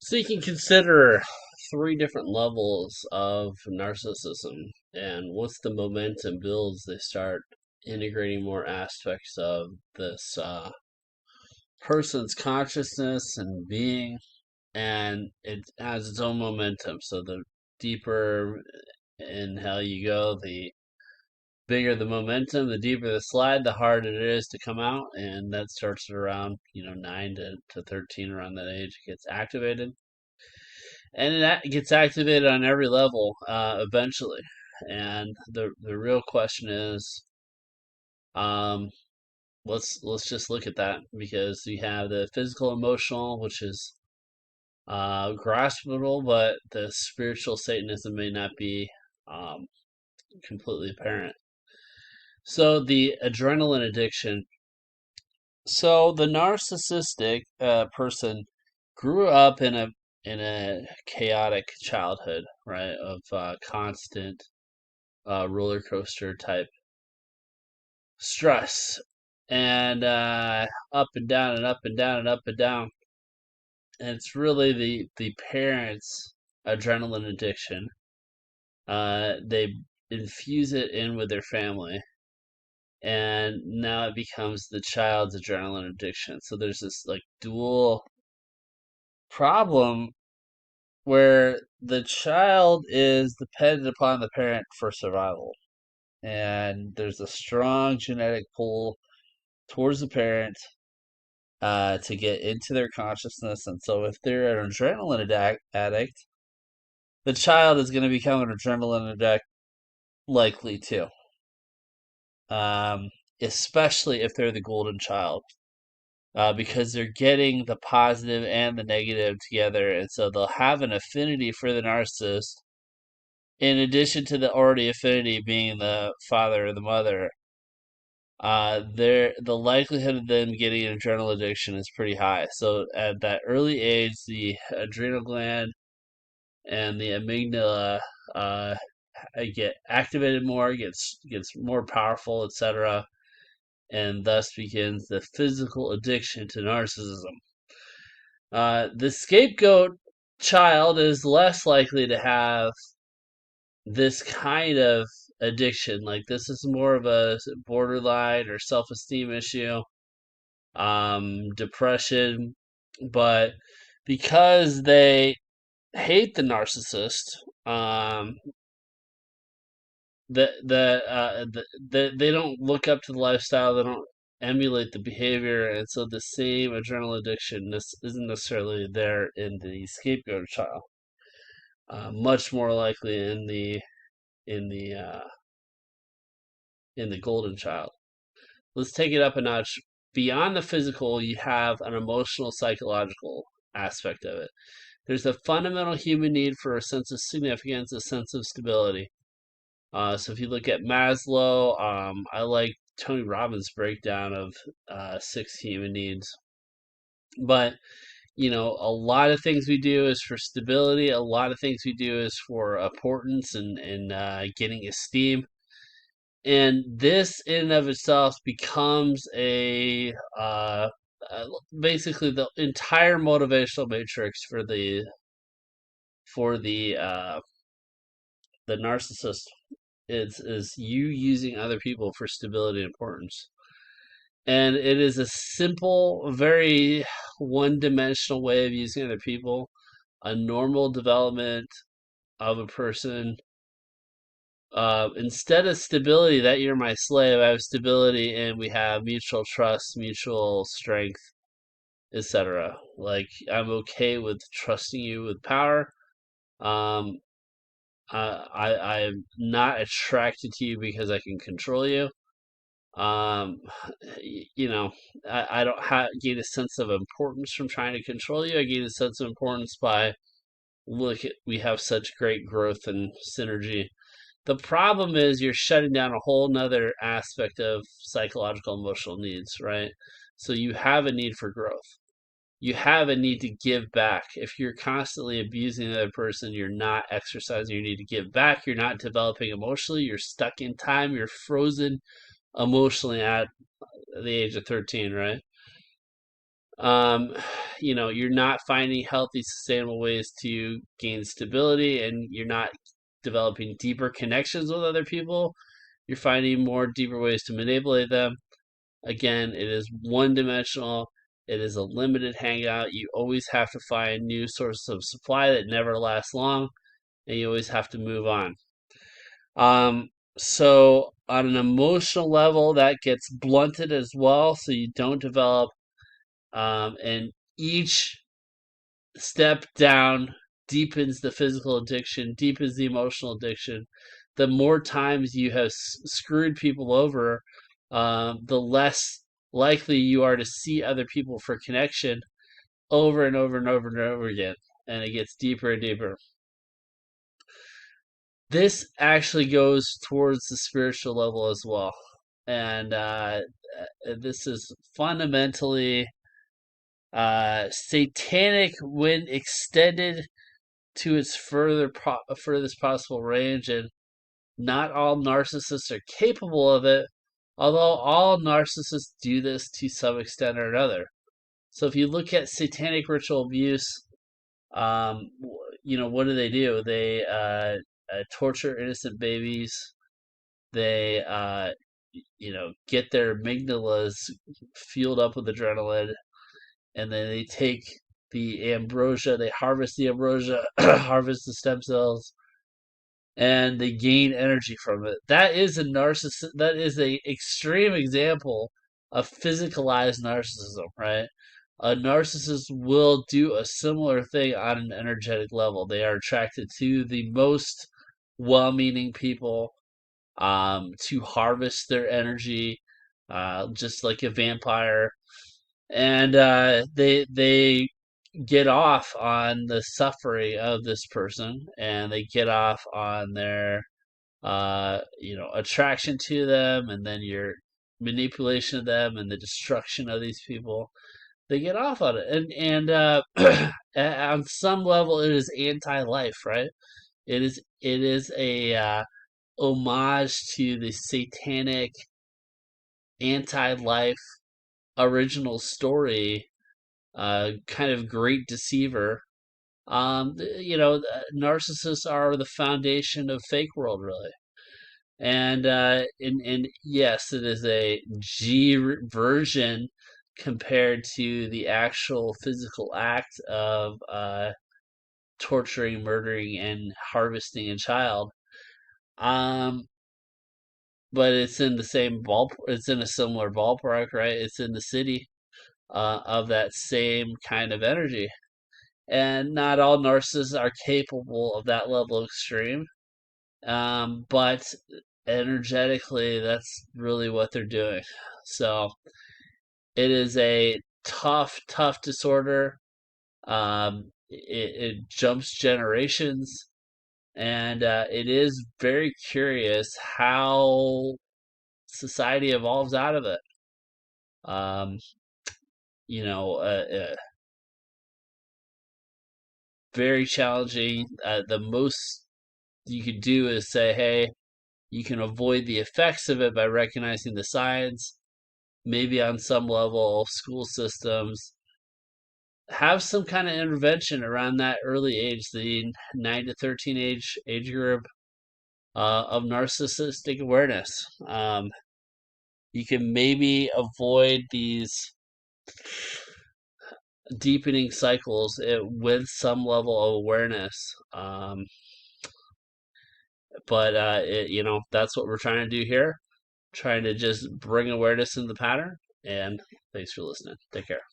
So you can consider three different levels of narcissism, and once the momentum builds, they start integrating more aspects of this person's consciousness and being, and it has its own momentum. So the deeper in hell you go, the bigger the momentum, the deeper the slide, the harder it is to come out, and that starts at around 9 to 13, around that age it gets activated, and that gets activated on every level eventually. And the real question is, um, let's just look at that, because we have the physical, emotional, which is graspable, but the spiritual Satanism may not be um, completely apparent. So the adrenaline addiction. So the narcissistic person grew up in a chaotic childhood, right? Of constant roller coaster type stress, and up and down and up and down and up and down. And it's really the parents' adrenaline addiction. They infuse it in with their family, and now it becomes the child's adrenaline addiction. So there's this like dual problem where the child is dependent upon the parent for survival. And there's a strong genetic pull towards the parent to get into their consciousness. And so if they're an adrenaline addict, the child is going to become an adrenaline addict likely too. Um, Especially if they're the golden child. Because they're getting the positive and the negative together, and so they'll have an affinity for the narcissist, in addition to the already affinity being the father or the mother. The likelihood of them getting an adrenal addiction is pretty high. So at that early age, the adrenal gland and the amygdala uh, get activated more, gets more powerful, etc., and thus begins the physical addiction to narcissism. The scapegoat child is less likely to have this kind of addiction. Like, this is more of a borderline or self-esteem issue, depression, but because they hate the narcissist, um, they don't look up to the lifestyle, they don't emulate the behavior, and so the same adrenal addiction isn't necessarily there in the scapegoat child. Much more likely in the uh, in the golden child. Let's take it up a notch. Beyond the physical, you have an emotional, psychological aspect of it. There's a fundamental human need for a sense of significance, a sense of stability. So if you look at Maslow, I like Tony Robbins' breakdown of six human needs. But a lot of things we do is for stability. A lot of things we do is for importance and getting esteem. And this in and of itself becomes basically the entire motivational matrix for the narcissist. Is you using other people for stability and importance. And it is a simple, very one-dimensional way of using other people. A normal development of a person. Instead of stability, that you're my slave, I have stability, and we have mutual trust, mutual strength, etc. Like, I'm okay with trusting you with power. Um, I'm not attracted to you because I can control you. Um, you know, I don't gain a sense of importance from trying to control you. I gain a sense of importance by we have such great growth and synergy. The problem is you're shutting down a whole nother aspect of psychological emotional needs, right? So you have a need for growth. You have a need to give back. If you're constantly abusing the other person, you're not exercising your need to give back. You're not developing emotionally. You're stuck in time. You're frozen emotionally at the age of 13, right? Um, you're not finding healthy, sustainable ways to gain stability, and you're not developing deeper connections with other people. You're finding more deeper ways to manipulate them. Again, it is one dimensional. It is a limited hangout. You always have to find new sources of supply that never last long, and you always have to move on. So on an emotional level, that gets blunted as well, so you don't develop. And each step down deepens the physical addiction, deepens the emotional addiction. The more times you have screwed people over, the less likely you are to see other people for connection over and over and over and over again. And it gets deeper and deeper. This actually goes towards the spiritual level as well. And this is fundamentally satanic when extended to its furthest possible range, and not all narcissists are capable of it, although all narcissists do this to some extent or another. So if you look at satanic ritual abuse, um, what do? They torture innocent babies. They get their amygdalas fueled up with adrenaline, and then they take the ambrosia, they harvest the ambrosia, harvest the stem cells, and they gain energy from it. That is a narcissist. That is a extreme example of physicalized narcissism, right? A narcissist will do a similar thing on an energetic level. They are attracted to the most well-meaning people, to harvest their energy, just like a vampire, and they get off on the suffering of this person, and they get off on their attraction to them, and then your manipulation of them and the destruction of these people. They get off on it, and on some level, it is anti-life, right? It is a homage to the satanic anti-life original story, kind of great deceiver. Narcissists are the foundation of fake world, really. And yes, it is a version compared to the actual physical act of torturing, murdering, and harvesting a child. Um, but it's in the same ball. It's in a similar ballpark, right? It's in the city of that same kind of energy. And not all narcissists are capable of that level of extreme. But energetically, that's really what they're doing. So it is a tough, tough disorder. It jumps generations, and it is very curious how society evolves out of it. Um, very challenging. The most you could do is say, hey, you can avoid the effects of it by recognizing the signs. Maybe on some level, school systems have some kind of intervention around that early age, the 9 to 13 age group, of narcissistic awareness. You can maybe avoid these deepening cycles with some level of awareness. But that's what we're trying to do here, trying to just bring awareness in the pattern. And thanks for listening. Take care.